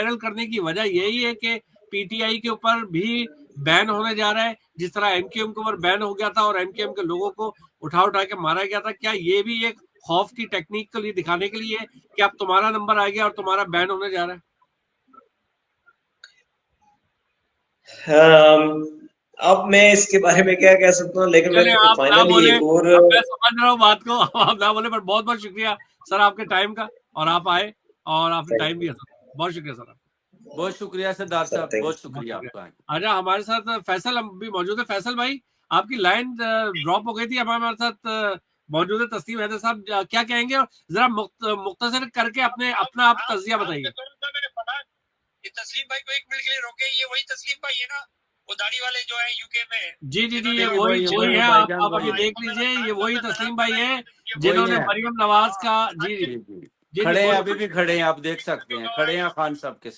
Viral करने की वजह यही है कि पीटीआई के ऊपर भी बैन होने जा रहा है, जिस तरह एमक्यूएम के ऊपर बैन हो गया था और एमक्यूएम के लोगों को उठा के मारा गया था। क्या ये भी एक खौफ की टेक्निक के लिए दिखाने के लिए कि अब तुम्हारा नंबर आ गया और तुम्हारा बैन होने जा रहा है? अब मैं इसके बारे में क्या कह सकता हूँ, लेकिन चलिए मैंने आप ना फाइनली बोले, एक और अब मैं समझ रहा हूँ बात को, आप ना बोले, पर बहुत बहुत शुक्रिया सर आपके टाइम का, और आप आए और आपने टाइम दिया सर, बहुत शुक्रिया सर। बहुत शुक्रिया सरदार साहब, बहुत शुक्रिया आपका। अच्छा, हमारे साथ फैसल भी मौजूद है। फैसल भाई, आपकी लाइन ड्रॉप हो गई थी, हमारे साथ मौजूद है तस्लीम हैदर साहब, क्या कहेंगे? और जरा मुख्तसर करके अपना आप तजिया बताइए। तस्लीम भाई को 1 मिनट के लिए रोके, ये वही तस्लीम भाई है ना, वो दाढ़ी वाले जो है यूके में? जी, ये वही है, आप अभी देख लीजिए, ये वही तस्लीम भाई है जिन्होंने मरियम नवाज का। जी, खड़े हैं, अभी भी खड़े हैं, आप देख सकते हैं, खड़े हैं खान साहब के साथ।